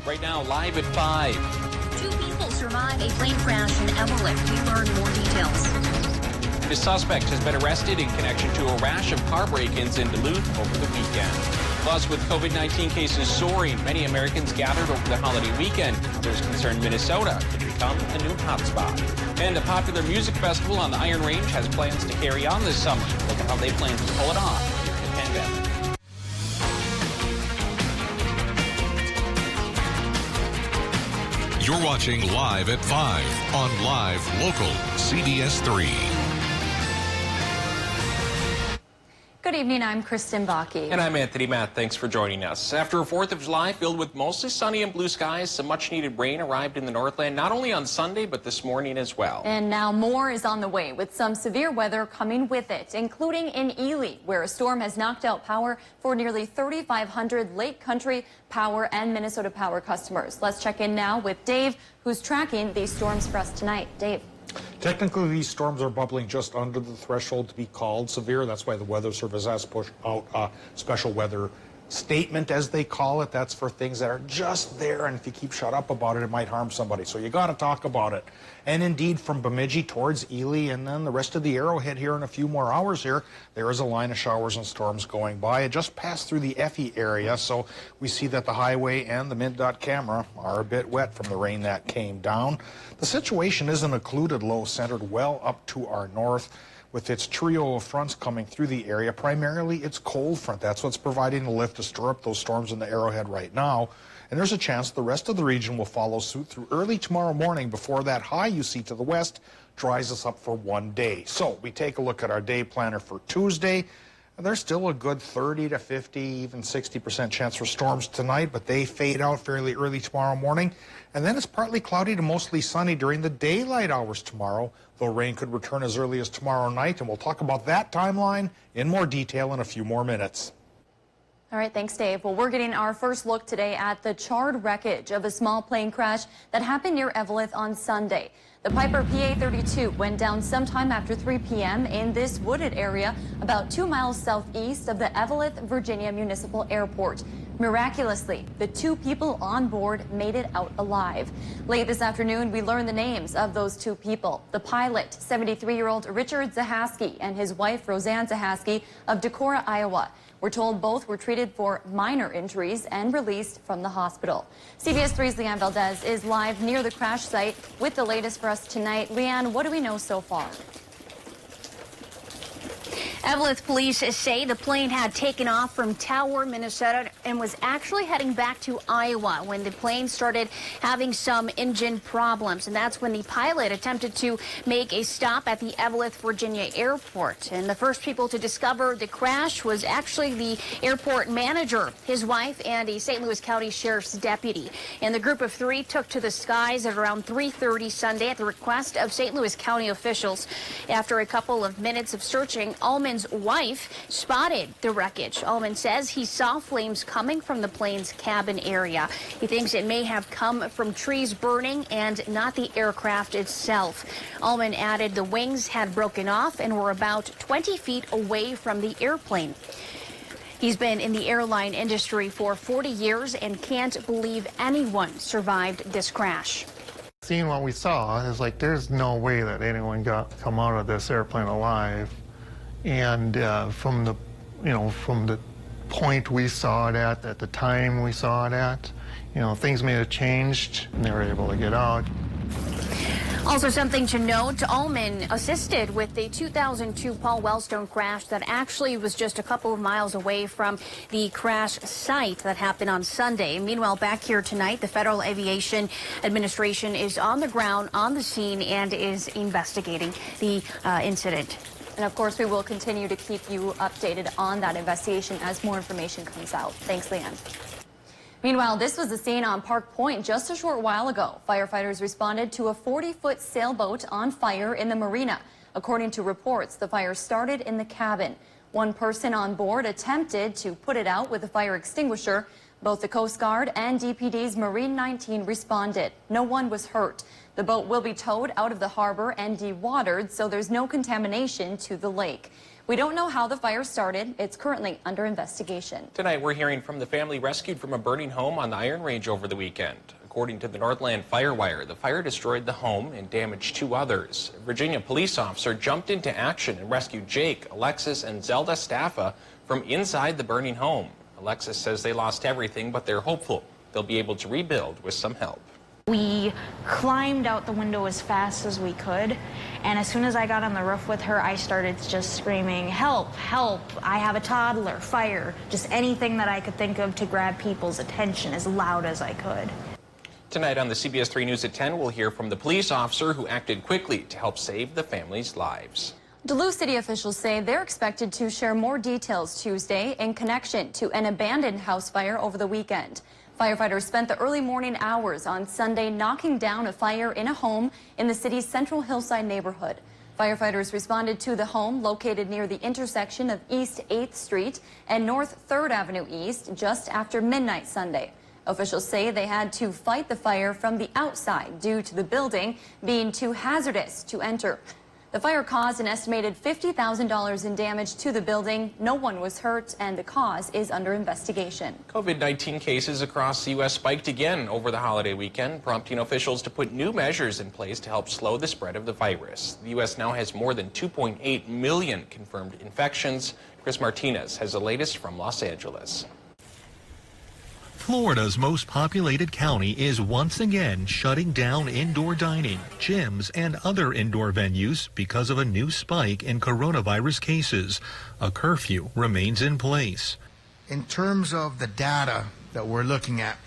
Right now, live at 5. 2 people survive a plane crash in Duluth. We learn more details. The suspect has been arrested in connection to a rash of car break-ins in Duluth over the weekend. Plus, with COVID-19 cases soaring, many Americans gathered over the holiday weekend. Others concerned Minnesota could become a new hotspot. And the popular music festival on the Iron Range has plans to carry on this summer. Look at how they plan to pull it off during the pandemic. You're watching Live at 5 on Live Local CBS3. Good evening, I'm Kristen Bakke. And I'm Anthony Matt. Thanks for joining us. After a 4th of July filled with mostly sunny and blue skies, some much-needed rain arrived in the Northland, not only on Sunday, but this morning as well. And now more is on the way, with some severe weather coming with it, including in Ely, where a storm has knocked out power for nearly 3,500 Lake Country Power and Minnesota Power customers. Let's check in now with Dave, who's tracking these storms for us tonight. Dave. Technically, these storms are bubbling just under the threshold to be called severe. That's why the Weather Service has pushed out a special weather statement, as they call it. That's for things that are just there, and if you keep shut up about it, it might harm somebody. So you got to talk about it. And indeed, from Bemidji towards Ely and then the rest of the Arrowhead here in a few more hours here, there is a line of showers and storms going by. It just passed through the Effie area, so we see that the highway and the mid-dot camera are a bit wet from the rain that came down. The situation is an occluded low centered well up to our north, with its trio of fronts coming through the area. Primarily, it's cold front. That's what's providing the lift to stir up those storms in the Arrowhead right now. And there's a chance the rest of the region will follow suit through early tomorrow morning before that high you see to the west dries us up for one day. So we take a look at our day planner for Tuesday. And there's still a good 30 to 50, even 60% chance for storms tonight, but they fade out fairly early tomorrow morning. And then it's partly cloudy to mostly sunny during the daylight hours tomorrow, though rain could return as early as tomorrow night. And we'll talk about that timeline in more detail in a few more minutes. All right, thanks, Dave. Well, we're getting our first look today at the charred wreckage of a small plane crash that happened near Eveleth on Sunday. The Piper PA-32 went down sometime after 3 p.m. in this wooded area about 2 miles southeast of the Eveleth, Virginia Municipal Airport. Miraculously, the 2 people on board made it out alive. Late this afternoon, we learned the names of those 2 people. The pilot, 73-year-old Richard Zahaski, and his wife, Roseanne Zahaski, of Decorah, Iowa. We're told both were treated for minor injuries and released from the hospital. CBS3's Leanne Valdez is live near the crash site with the latest for us tonight. Leanne, what do we know so far? Eveleth police say the plane had taken off from Tower, Minnesota, and was actually heading back to Iowa when the plane started having some engine problems. And that's when the pilot attempted to make a stop at the Eveleth, Virginia airport. And the first people to discover the crash was actually the airport manager, his wife, and a St. Louis County Sheriff's deputy. And the group of 3 took to the skies at around 3:30 Sunday at the request of St. Louis County officials. After a couple of minutes of searching, Ullman's wife spotted the wreckage. Ullman says he saw flames coming from the plane's cabin area. He thinks it may have come from trees burning and not the aircraft itself. Ullman added the wings had broken off and were about 20 feet away from the airplane. He's been in the airline industry for 40 years and can't believe anyone survived this crash. Seeing what we saw is like there's no way that anyone come out of this airplane alive. And from the point we saw it at the time we saw it at, things may have changed and they were able to get out. Also something to note, Ullman assisted with the 2002 Paul Wellstone crash that actually was just a couple of miles away from the crash site that happened on Sunday. Meanwhile, back here tonight, the Federal Aviation Administration is on the ground, on the scene, and is investigating the incident. And of course, we will continue to keep you updated on that investigation as more information comes out. Thanks, Leanne. Meanwhile, this was the scene on Park Point just a short while ago. Firefighters responded to a 40-foot sailboat on fire in the marina. According to reports, the fire started in the cabin. One person on board attempted to put it out with a fire extinguisher. Both the Coast Guard and DPD's Marine 19 responded. No one was hurt. The boat will be towed out of the harbor and dewatered, so there's no contamination to the lake. We don't know how the fire started. It's currently under investigation. Tonight, we're hearing from the family rescued from a burning home on the Iron Range over the weekend. According to the Northland Firewire, the fire destroyed the home and damaged 2 others. A Virginia police officer jumped into action and rescued Jake, Alexis, and Zelda Staffa from inside the burning home. Alexis says they lost everything, but they're hopeful they'll be able to rebuild with some help. We climbed out the window as fast as we could, and as soon as I got on the roof with her, I started just screaming, "Help, help, I have a toddler, fire," just anything that I could think of to grab people's attention as loud as I could. Tonight on the CBS3 News at 10, we'll hear from the police officer who acted quickly to help save the family's lives. Duluth city officials say they're expected to share more details Tuesday in connection to an abandoned house fire over the weekend. Firefighters spent the early morning hours on Sunday knocking down a fire in a home in the city's Central Hillside neighborhood. Firefighters responded to the home located near the intersection of East 8th Street and North 3rd Avenue East just after midnight Sunday. Officials say they had to fight the fire from the outside due to the building being too hazardous to enter. The fire caused an estimated $50,000 in damage to the building. No one was hurt, and the cause is under investigation. COVID-19 cases across the U.S. spiked again over the holiday weekend, prompting officials to put new measures in place to help slow the spread of the virus. The U.S. now has more than 2.8 million confirmed infections. Chris Martinez has the latest from Los Angeles. Florida's most populated county is once again shutting down indoor dining, gyms, and other indoor venues because of a new spike in coronavirus cases. A curfew remains in place. In terms of the data that we're looking at,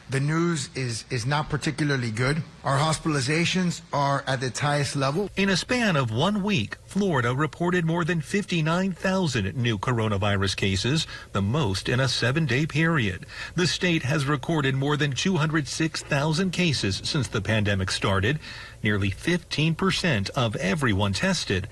the news is not particularly good. Our hospitalizations are at its highest level. In a span of 1 week, Florida reported more than 59,000 new coronavirus cases, the most in a 7-day period. The state has recorded more than 206,000 cases since the pandemic started. Nearly 15% of everyone tested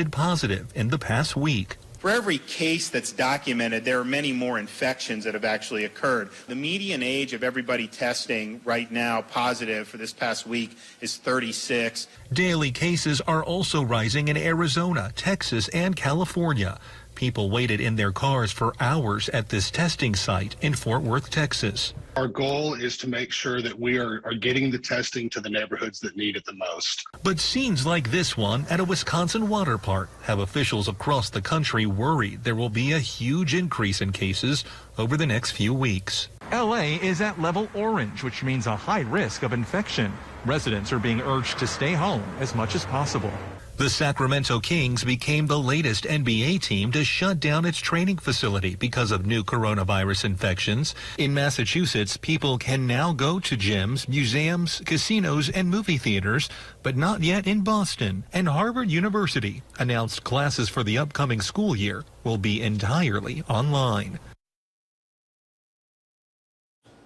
positive in the past week. For every case that's documented, there are many more infections that have actually occurred. The median age of everybody testing right now positive for this past week is 36. Daily cases are also rising in Arizona, Texas, and California. People waited in their cars for hours at this testing site in Fort Worth, Texas. Our goal is to make sure that we are getting the testing to the neighborhoods that need it the most. But scenes like this one at a Wisconsin water park have officials across the country worried there will be a huge increase in cases over the next few weeks. LA is at level orange, which means a high risk of infection. Residents are being urged to stay home as much as possible. The Sacramento Kings became the latest NBA team to shut down its training facility because of new coronavirus infections. In Massachusetts, people can now go to gyms, museums, casinos, and movie theaters, but not yet in Boston. And Harvard University announced classes for the upcoming school year will be entirely online.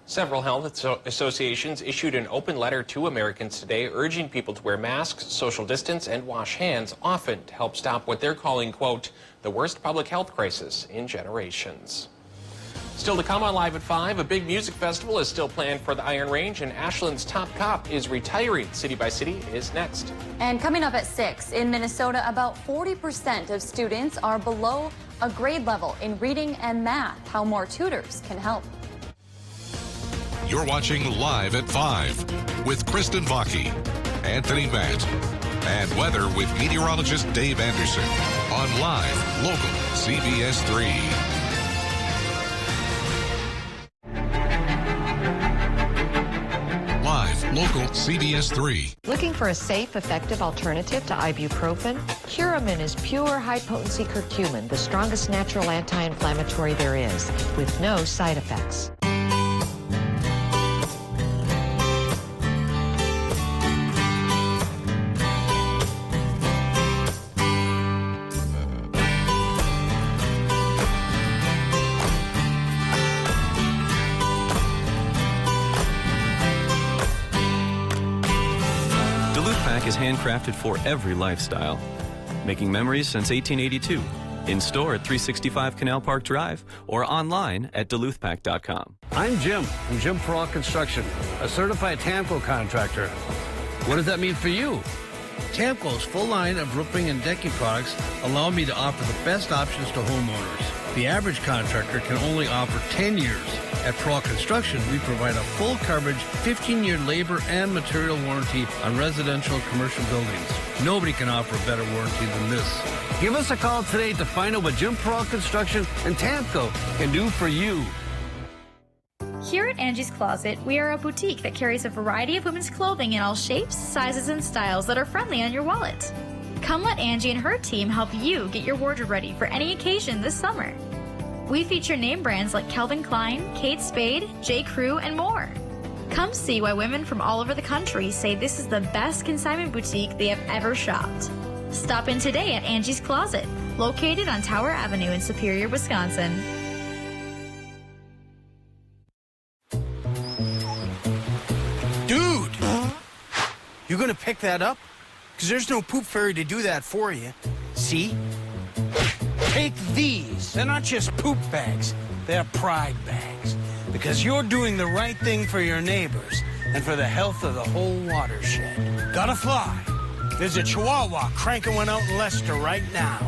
Several health associations issued an open letter to Americans today urging people to wear masks, social distance, and wash hands often to help stop what they're calling, quote, the worst public health crisis in generations. Still to come on Live at 5, a big music festival is still planned for the Iron Range, and Ashland's top cop is retiring. City by City is next. And coming up at 6, in Minnesota, about 40% of students are below a grade level in reading and math. How more tutors can help. You're watching Live at 5 with Kristen Vaki, Anthony Matt, and weather with meteorologist Dave Anderson on Live Local CBS 3. Live Local CBS 3. Looking for a safe, effective alternative to ibuprofen? Curamin is pure, high-potency curcumin, the strongest natural anti-inflammatory there is, with no side effects. Is handcrafted for every lifestyle, making memories since 1882. In store at 365 Canal Park Drive or online at duluthpack.com. I'm Jim from Jim for All Construction, a certified TAMCO contractor. What does that mean for you? Tamco's full line of roofing and decking products allow me to offer the best options to homeowners. The average contractor can only offer 10 years. At Pro Construction, we provide a full coverage 15-year labor and material warranty on residential and commercial buildings. Nobody can offer a better warranty than this. Give us a call today to find out what Jim Pro Construction and Tamco can do for you. Here at Angie's Closet, we are a boutique that carries a variety of women's clothing in all shapes, sizes, and styles that are friendly on your wallet. Come let Angie and her team help you get your wardrobe ready for any occasion this summer. We feature name brands like Calvin Klein, Kate Spade, J. Crew, and more. Come see why women from all over the country say this is the best consignment boutique they have ever shopped. Stop in today at Angie's Closet, located on Tower Avenue in Superior, Wisconsin. Dude! You gonna pick that up? Because there's no poop fairy to do that for you. See? Take these. They're not just poop bags. They're pride bags. Because you're doing the right thing for your neighbors and for the health of the whole watershed. Gotta fly. There's a Chihuahua cranking one out in Leicester right now.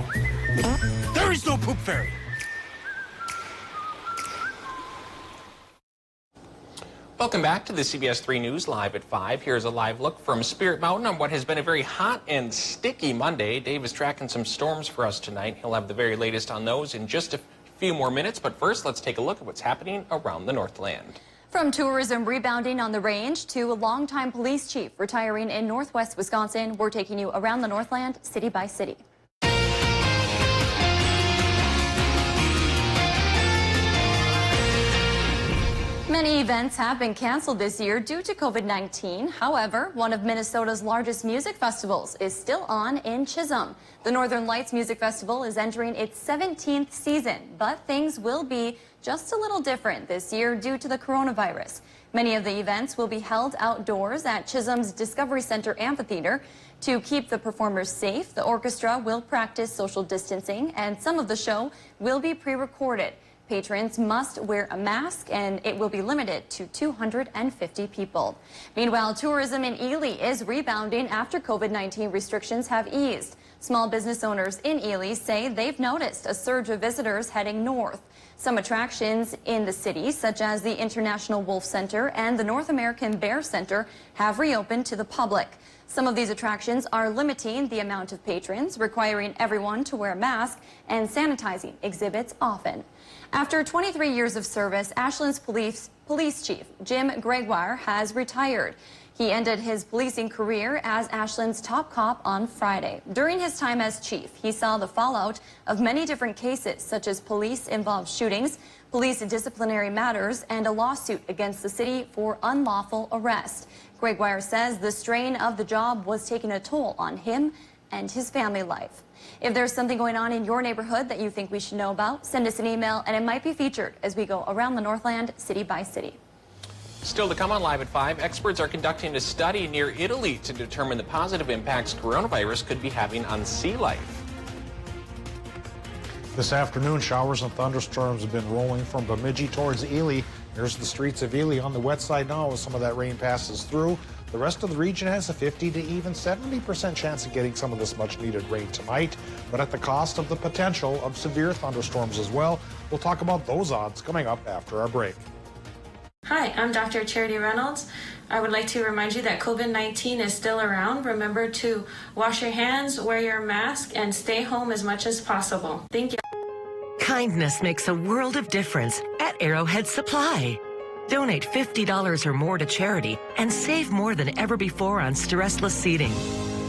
There is no poop fairy. Welcome back to the CBS3 News Live at 5. Here's a live look from Spirit Mountain on what has been a very hot and sticky Monday. Dave is tracking some storms for us tonight. He'll have the very latest on those in just a few more minutes. But first, let's take a look at what's happening around the Northland. From tourism rebounding on the range to a longtime police chief retiring in northwest Wisconsin, we're taking you around the Northland city by city. Many events have been canceled this year due to COVID-19. However, one of Minnesota's largest music festivals is still on in Chisholm. The Northern Lights Music Festival is entering its 17th season, but things will be just a little different this year due to the coronavirus. Many of the events will be held outdoors at Chisholm's Discovery Center Amphitheater. To keep the performers safe, the orchestra will practice social distancing, and some of the show will be pre-recorded. Patrons must wear a mask, and it will be limited to 250 people. Meanwhile, tourism in Ely is rebounding after COVID-19 restrictions have eased. Small business owners in Ely say they've noticed a surge of visitors heading north. Some attractions in the city, such as the International Wolf Center and the North American Bear Center, have reopened to the public. Some of these attractions are limiting the amount of patrons, requiring everyone to wear a mask and sanitizing exhibits often. After 23 years of service, Ashland's police chief, Jim Gregoire, has retired. He ended his policing career as Ashland's top cop on Friday. During his time as chief, he saw the fallout of many different cases, such as police-involved shootings, police disciplinary matters, and a lawsuit against the city for unlawful arrest. Gregoire says the strain of the job was taking a toll on him and his family life. If there's something going on in your neighborhood that you think we should know about, send us an email and it might be featured as we go around the Northland city by city. Still to come on Live at 5, experts are conducting a study near Italy to determine the positive impacts coronavirus could be having on sea life. This afternoon, showers and thunderstorms have been rolling from Bemidji towards Ely. Here's the streets of Ely on the wet side now as some of that rain passes through. The rest of the region has a 50 to even 70% chance of getting some of this much-needed rain tonight, but at the cost of the potential of severe thunderstorms as well. We'll talk about those odds coming up after our break. Hi, I'm Dr. Charity Reynolds. I would like to remind you that COVID-19 is still around. Remember to wash your hands, wear your mask, and stay home as much as possible. Thank you. Kindness makes a world of difference at Arrowhead Supply. Donate $50 or more to charity and save more than ever before on stressless seating.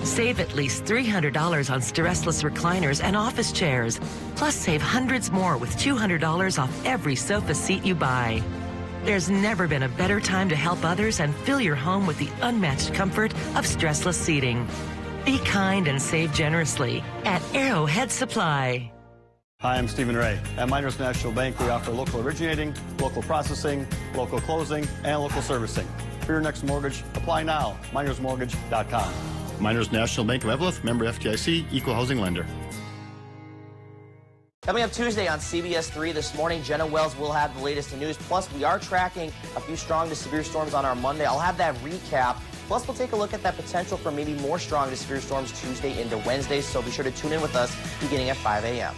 Save at least $300 on stressless recliners and office chairs. Plus save hundreds more with $200 off every sofa seat you buy. There's never been a better time to help others and fill your home with the unmatched comfort of stressless seating. Be kind and save generously at Arrowhead Supply. Hi, I'm Stephen Ray. At Miners National Bank, we offer local originating, local processing, local closing, and local servicing. For your next mortgage, apply now. MinersMortgage.com. Miners National Bank of Eveleth, member FDIC, equal housing lender. Coming up Tuesday on CBS3 this morning, Jenna Wells will have the latest in news. Plus, we are tracking a few strong to severe storms on our Monday. I'll have that recap. Plus, we'll take a look at that potential for maybe more strong to severe storms Tuesday into Wednesday. So be sure to tune in with us beginning at 5 a.m.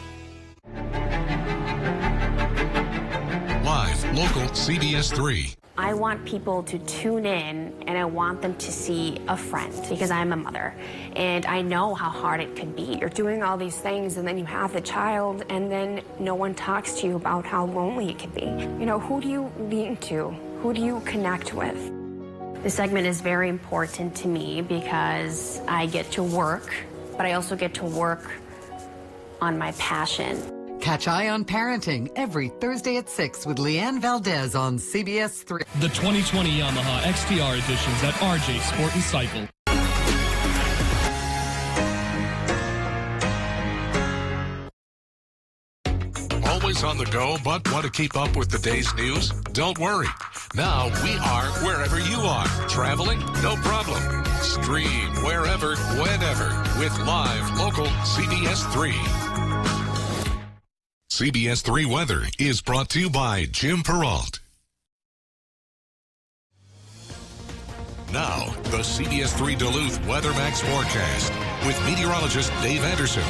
Live, local, CBS3. I want people to tune in, and I want them to see a friend, because I'm a mother and I know how hard it could be. You're doing all these things and then you have the child and then no one talks to you about how lonely it could be. You know, who do you lean to? Who do you connect with? This segment is very important to me because I get to work, but I also get to work on my passion. Catch Eye on Parenting every Thursday at 6 with Leanne Valdez on CBS3. The 2020 Yamaha XTR editions at RJ Sport and Cycle. Always on the go, but want to keep up with the day's news? Don't worry. Now we are wherever you are. Traveling? No problem. Stream wherever, whenever with live, local CBS3. CBS3 Weather is brought to you by Jim Peralt. Now, the CBS3 Duluth WeatherMax forecast with meteorologist Dave Anderson.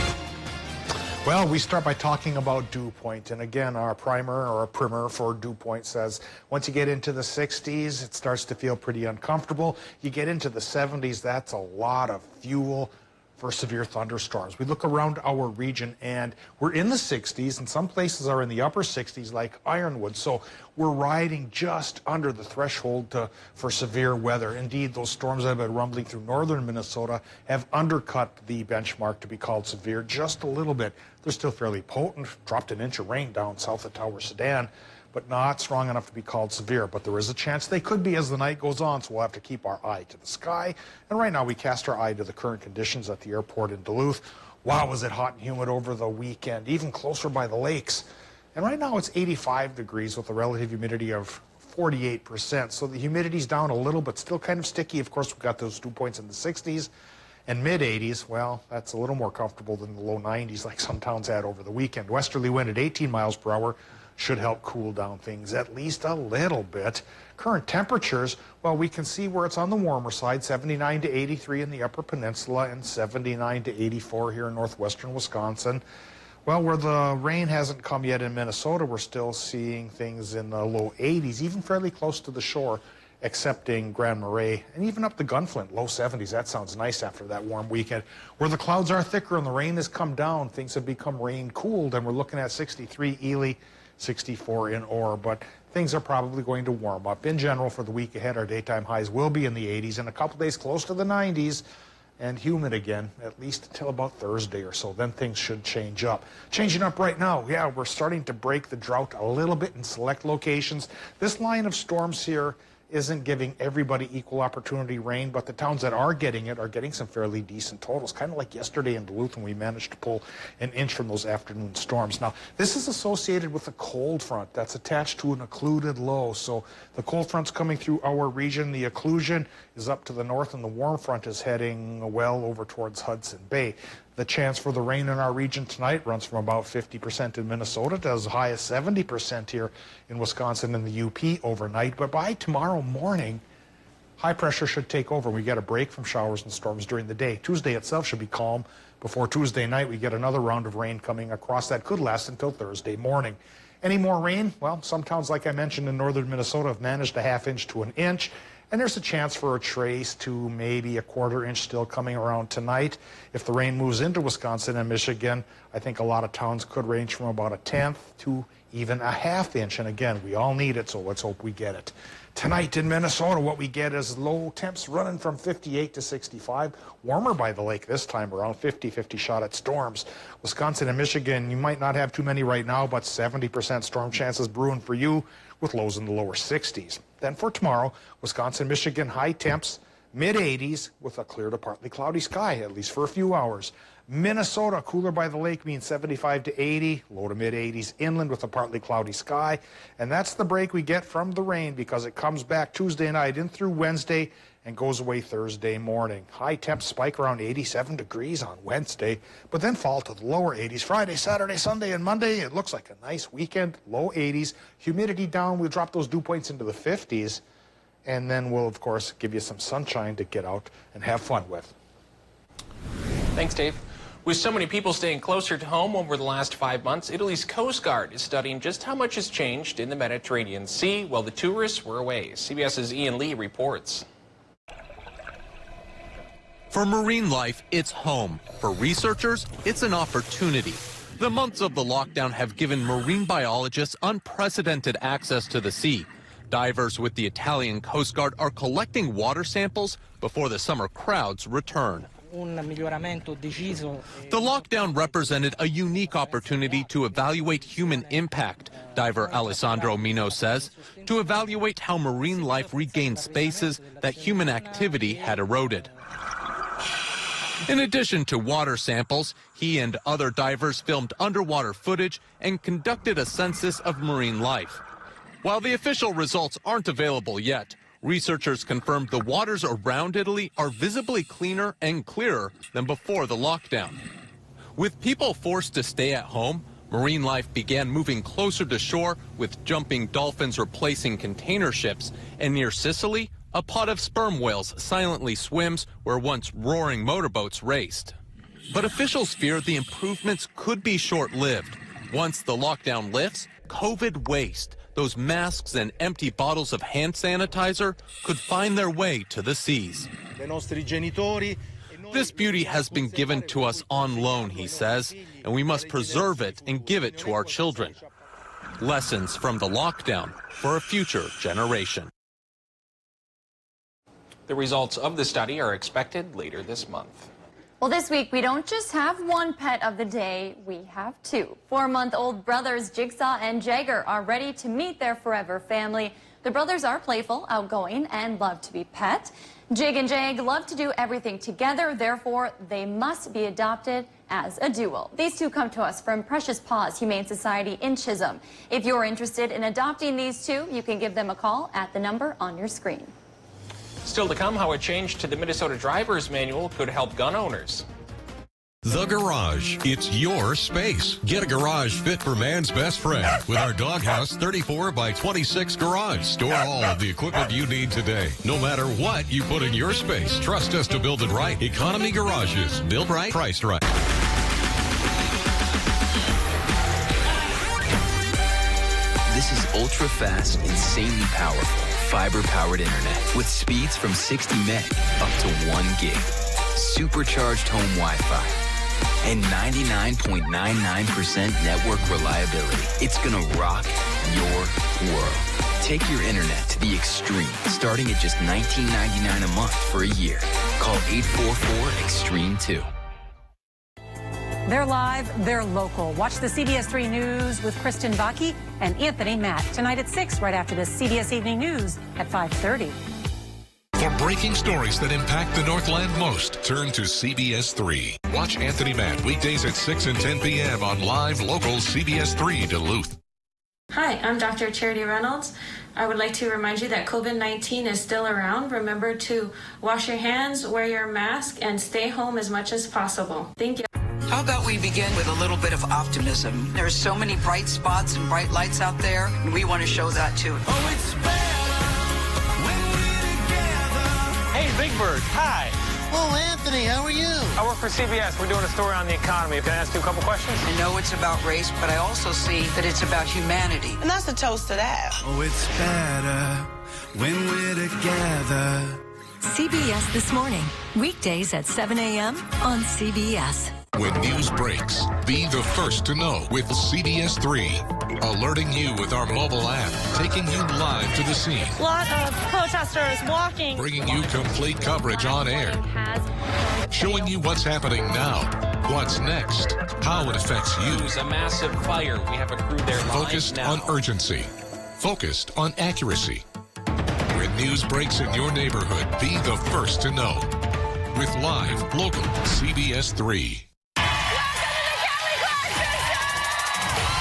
Well, we start by talking about dew point. And again, our primer or a primer for dew point says once you get into the 60s, it starts to feel pretty uncomfortable. You get into the 70s, that's a lot of fuel for severe thunderstorms. We look around our region and we're in the 60s, and some places are in the upper 60s like Ironwood. So we're riding just under the threshold for severe weather. Indeed, those storms that have been rumbling through northern Minnesota have undercut the benchmark to be called severe just a little bit. They're still fairly potent, dropped an inch of rain down south of Tower Sedan, but not strong enough to be called severe. But there is a chance they could be as the night goes on, so we'll have to keep our eye to the sky. And right now we cast our eye to the current conditions at the airport in Duluth. Wow, was it hot and humid over the weekend, even closer by the lakes. And right now it's 85 degrees with a relative humidity of 48%. So the humidity's down a little, but still kind of sticky. Of course, we've got those dew points in the 60s. And mid-80s, well, that's a little more comfortable than the low 90s like some towns had over the weekend. Westerly wind at 18 miles per hour should help cool down things at least a little bit. Current temperatures, well, we can see where it's on the warmer side, 79 to 83 in the Upper Peninsula and 79 to 84 here in northwestern Wisconsin. Well, where the rain hasn't come yet in Minnesota, we're still seeing things in the low 80s, even fairly close to the shore, excepting Grand Marais, and even up the Gunflint, low 70s. That sounds nice after that warm weekend. Where the clouds are thicker and the rain has come down, things have become rain-cooled, and we're looking at 63 Ely, 64 in Orr, but things are probably going to warm up. In general, for the week ahead, our daytime highs will be in the 80s, and a couple days close to the 90s, and humid again, at least until about Thursday or so. Then things should change up. Changing up right now, yeah, we're starting to break the drought a little bit in select locations. This line of storms here isn't giving everybody equal opportunity rain, but the towns that are getting it are getting some fairly decent totals, kind of like yesterday in Duluth when we managed to pull an inch from those afternoon storms. Now, this is associated with a cold front that's attached to an occluded low. So the cold front's coming through our region. The occlusion is up to the north, and the warm front is heading well over towards Hudson Bay. The chance for the rain in our region tonight runs from about 50% in Minnesota to as high as 70% here in Wisconsin and the UP overnight. But by tomorrow morning, high pressure should take over. We get a break from showers and storms during the day. Tuesday itself should be calm. Before Tuesday night, we get another round of rain coming across that could last until Thursday morning. Any more rain? Well, some towns, like I mentioned, in northern Minnesota have managed a half inch to an inch. And there's a chance for a trace to maybe a quarter inch still coming around tonight. If the rain moves into Wisconsin and Michigan, I think a lot of towns could range from about a tenth to even a half inch. And again, we all need it, so let's hope we get it. Tonight in Minnesota, what we get is low temps running from 58 to 65. Warmer by the lake this time, around 50 shot at storms. Wisconsin and Michigan, you might not have too many right now, but 70% storm chances brewing for you with lows in the lower 60s. Then for tomorrow, Wisconsin, Michigan, high temps, mid-80s with a clear to partly cloudy sky, at least for a few hours. Minnesota, cooler by the lake, means 75 to 80, low to mid-80s inland with a partly cloudy sky. And that's the break we get from the rain because it comes back Tuesday night in through Wednesday, and goes away Thursday morning. High temps spike around 87 degrees on Wednesday, but then fall to the lower 80s. Friday, Saturday, Sunday, and Monday, it looks like a nice weekend, low 80s. Humidity down, we'll drop those dew points into the 50s, and then we'll, of course, give you some sunshine to get out and have fun with. Thanks, Dave. With so many people staying closer to home over the last 5 months, Italy's Coast Guard is studying just how much has changed in the Mediterranean Sea while the tourists were away. CBS's Ian Lee reports. For marine life, it's home. For researchers, it's an opportunity. The months of the lockdown have given marine biologists unprecedented access to the sea. Divers with the Italian Coast Guard are collecting water samples before the summer crowds return. The lockdown represented a unique opportunity to evaluate human impact, diver Alessandro Mino says, to evaluate how marine life regained spaces that human activity had eroded. In addition to water samples, he and other divers filmed underwater footage and conducted a census of marine life. While the official results aren't available yet, researchers confirmed the waters around Italy are visibly cleaner and clearer than before the lockdown. With people forced to stay at home, marine life began moving closer to shore, with jumping dolphins replacing container ships, and near Sicily, a pod of sperm whales silently swims where once roaring motorboats raced. But officials fear the improvements could be short-lived. Once the lockdown lifts, COVID waste, those masks and empty bottles of hand sanitizer, could find their way to the seas. This beauty has been given to us on loan, he says, and we must preserve it and give it to our children. Lessons from the lockdown for a future generation. The results of the study are expected later this month. Well, this week, we don't just have one pet of the day, we have two. 4-month-old brothers Jigsaw and Jagger are ready to meet their forever family. The brothers are playful, outgoing, and love to be pet. Jig and Jag love to do everything together, therefore, they must be adopted as a duo. These two come to us from Precious Paws Humane Society in Chisholm. If you're interested in adopting these two, you can give them a call at the number on your screen. Still to come, how a change to the Minnesota Driver's Manual could help gun owners. The Garage. It's your space. Get a garage fit for man's best friend with our Doghouse 34 by 26 garage. Store all of the equipment you need today. No matter what you put in your space, trust us to build it right. Economy Garages. Built right, priced right. This is ultra-fast, insanely powerful, fiber-powered internet with speeds from 60 meg up to 1 gig. Supercharged home Wi-Fi and 99.99% network reliability. It's gonna rock your world. Take your internet to the extreme, starting at just $19.99 a month for a year. Call 844-EXTREME2. They're live, they're local. Watch the CBS3 News with Kristen Vaki and Anthony Matt tonight at 6, right after the CBS Evening News at 5:30. For breaking stories that impact the Northland most, turn to CBS3. Watch Anthony Matt weekdays at 6 and 10 p.m. on live local CBS3 Duluth. Hi, I'm Dr. Charity Reynolds. I would like to remind you that COVID-19 is still around. Remember to wash your hands, wear your mask, and stay home as much as possible. Thank you. How about we begin with a little bit of optimism? There's so many bright spots and bright lights out there, and we want to show that too. Oh, it's better when we're together. Hey, Big Bird. Hi. Oh, Anthony, how are you? I work for CBS. We're doing a story on the economy. Can I ask you a couple questions? I know it's about race, but I also see that it's about humanity. And that's a toast to that. Oh, it's better when we're together. CBS This Morning, weekdays at 7 a.m. on CBS. When news breaks, be the first to know with CBS3. Alerting you with our mobile app, taking you live to the scene. A lot of protesters walking. Bringing you complete coverage on air. Showing you what's happening now, what's next, how it affects you. There's a massive fire. We have a crew there live Focused now. on urgency. Focused on accuracy. When news breaks in your neighborhood, be the first to know. With live, local CBS3.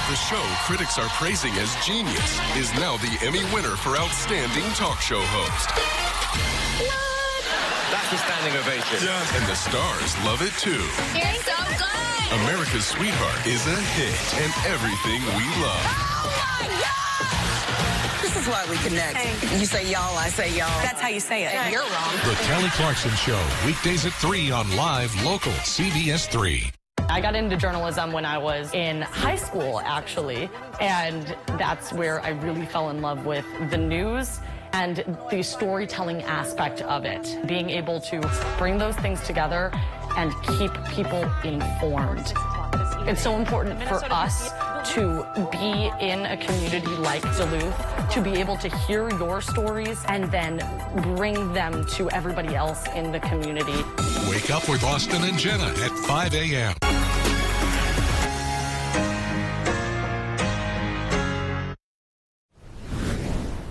The show critics are praising as genius is now the Emmy winner for Outstanding Talk Show Host. That's a standing ovation. Yeah. And the stars love it too. You're so good. America's Sweetheart is a hit and everything we love. Oh my God! This is why we connect. Hey. You say y'all, I say y'all. That's how you say it. Hey, you're wrong. The Kelly Clarkson Show, weekdays at 3 on Live Local CBS3. I got into journalism when I was in high school, actually, and that's where I really fell in love with the news and the storytelling aspect of it, being able to bring those things together and keep people informed. It's so important for us to be in a community like Duluth, to be able to hear your stories and then bring them to everybody else in the community. Wake up with Austin and Jenna at 5 a.m.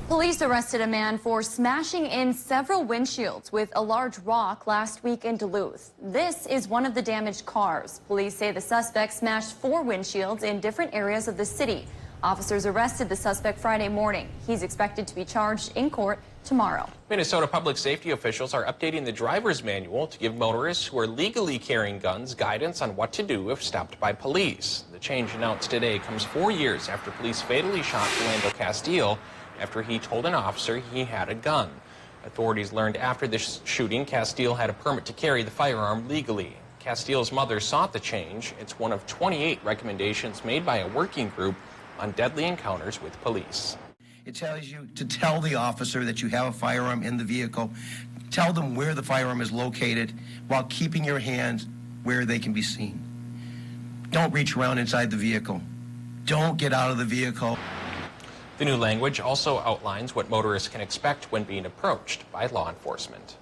Police arrested a man for smashing in several windshields with a large rock last week in Duluth. This is one of the damaged cars. Police say the suspect smashed 4 windshields in different areas of the city. Officers arrested the suspect Friday morning. He's expected to be charged in court tomorrow. Minnesota public safety officials are updating the driver's manual to give motorists who are legally carrying guns guidance on what to do if stopped by police. The change announced today comes 4 years after police fatally shot Philando Castile after he told an officer he had a gun. Authorities learned after this shooting Castile had a permit to carry the firearm legally. Castile's mother sought the change. It's one of 28 recommendations made by a working group on deadly encounters with police. It tells you to tell the officer that you have a firearm in the vehicle. Tell them where the firearm is located while keeping your hands where they can be seen. Don't reach around inside the vehicle. Don't get out of the vehicle. The new language also outlines what motorists can expect when being approached by law enforcement.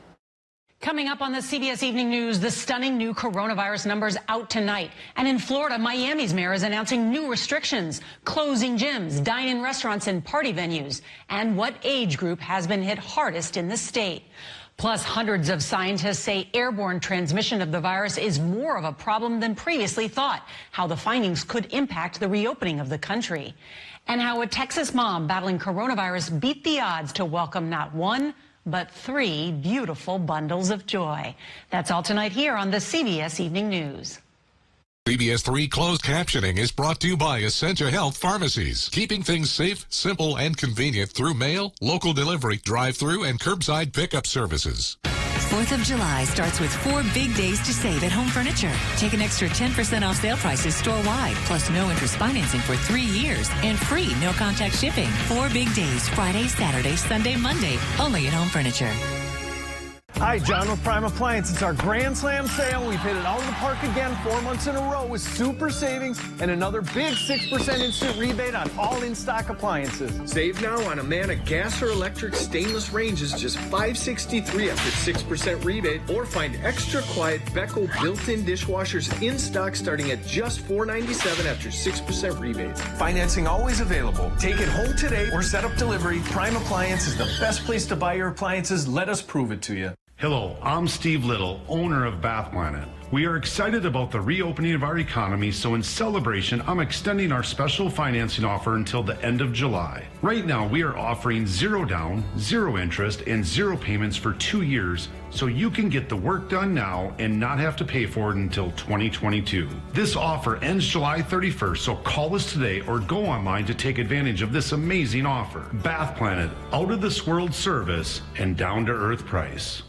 Coming up on the CBS Evening News, the stunning new coronavirus numbers out tonight. And in Florida, Miami's mayor is announcing new restrictions, closing gyms, dine-in restaurants, and party venues. And what age group has been hit hardest in the state? Plus, hundreds of scientists say airborne transmission of the virus is more of a problem than previously thought, how the findings could impact the reopening of the country. And how a Texas mom battling coronavirus beat the odds to welcome not 1, but 3 beautiful bundles of joy. That's all tonight here on the CBS Evening News. CBS3 closed captioning is brought to you by Essentia Health Pharmacies, keeping things safe, simple, and convenient through mail, local delivery, drive-through, and curbside pickup services. 4th of July starts with 4 big days to save at Home Furniture. Take an extra 10% off sale prices store-wide, plus no interest financing for 3 years, and free no-contact shipping. 4 big days, Friday, Saturday, Sunday, Monday, only at Home Furniture. Hi, John with Prime Appliance. It's our Grand Slam sale. We've hit it out of the park again 4 months in a row with super savings and another big 6% instant rebate on all in-stock appliances. Save now on Amana gas or electric stainless ranges, just $563 after 6% rebate, or find extra quiet Beko built-in dishwashers in stock starting at just $497 after 6% rebate. Financing always available. Take it home today or set up delivery. Prime Appliance is the best place to buy your appliances. Let us prove it to you. Hello, I'm Steve Little, owner of Bath Planet. We are excited about the reopening of our economy, so in celebration, I'm extending our special financing offer until the end of July. Right now, we are offering 0 down, 0 interest, and 0 payments for 2 years, so you can get the work done now and not have to pay for it until 2022. This offer ends July 31st, so call us today or go online to take advantage of this amazing offer. Bath Planet, out of this world service and down to earth price.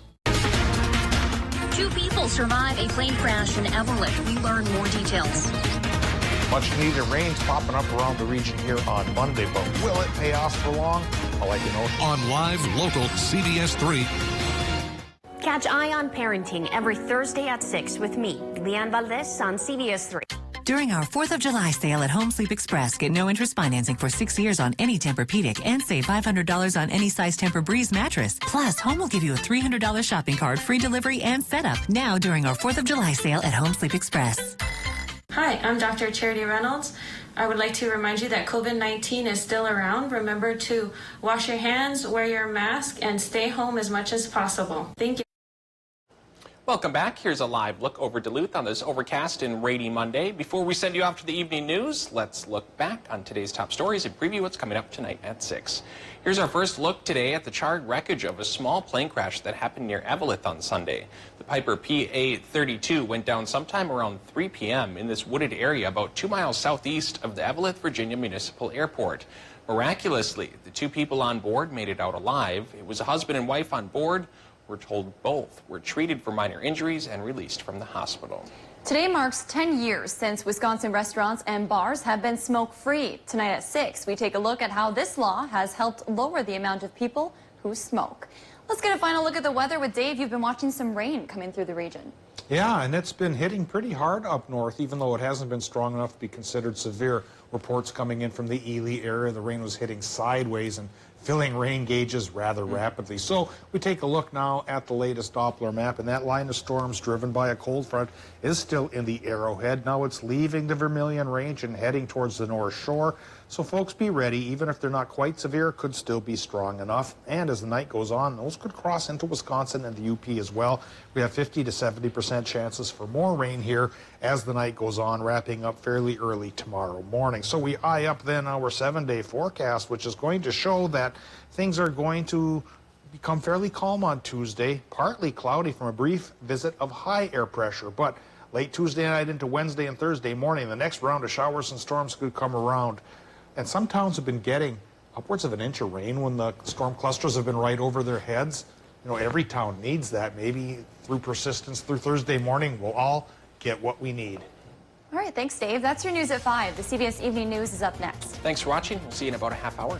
2 people survive a plane crash in Evelyn. We learn more details. Much needed rains popping up around the region here on Monday, but will it pay off for long? I'll let you know. On Live Local CBS3. Catch Eye on Parenting every Thursday at 6 with me, Leanne Valdez, on CBS3. During our 4th of July sale at Home Sleep Express, get no interest financing for 6 years on any Tempur-Pedic and save $500 on any size Tempur-Breeze mattress. Plus, Home will give you a $300 shopping card, free delivery, and setup. Now during our 4th of July sale at Home Sleep Express. Hi, I'm Dr. Charity Reynolds. I would like to remind you that COVID-19 is still around. Remember to wash your hands, wear your mask, and stay home as much as possible. Thank you. Welcome back. Here's a live look over Duluth on this overcast and rainy Monday. Before we send you off to the evening news, let's look back on today's top stories and preview what's coming up tonight at 6. Here's our first look today at the charred wreckage of a small plane crash that happened near Eveleth on Sunday. The Piper PA-32 went down sometime around 3 p.m. in this wooded area about 2 miles southeast of the Eveleth, Virginia Municipal Airport. Miraculously, the 2 people on board made it out alive. It was a husband and wife on board. We're told both were treated for minor injuries and released from the hospital. Today marks 10 years since Wisconsin restaurants and bars have been smoke-free. Tonight at 6, we take a look at how this law has helped lower the amount of people who smoke. Let's get a final look at the weather with Dave. You've been watching some rain coming through the region. Yeah, and it's been hitting pretty hard up north, even though it hasn't been strong enough to be considered severe. Reports coming in from the Ely area, the rain was hitting sideways and filling rain gauges rather rapidly. So we take a look now at the latest Doppler map, and that line of storms driven by a cold front is still in the Arrowhead. Now it's leaving the Vermilion Range and heading towards the North Shore. So folks, be ready. Even if they're not quite severe, could still be strong enough. And as the night goes on, those could cross into Wisconsin and the UP as well. We have 50 to 70% chances for more rain here as the night goes on, wrapping up fairly early tomorrow morning. So we eye up then our 7-day forecast, which is going to show that things are going to become fairly calm on Tuesday, partly cloudy from a brief visit of high air pressure. But late Tuesday night into Wednesday and Thursday morning, the next round of showers and storms could come around. And some towns have been getting upwards of an inch of rain when the storm clusters have been right over their heads. You know, every town needs that. Maybe through persistence through Thursday morning, we'll all get what we need. All right, thanks, Dave. That's your news at 5. The CBS Evening News is up next. Thanks for watching. We'll see you in about a half hour.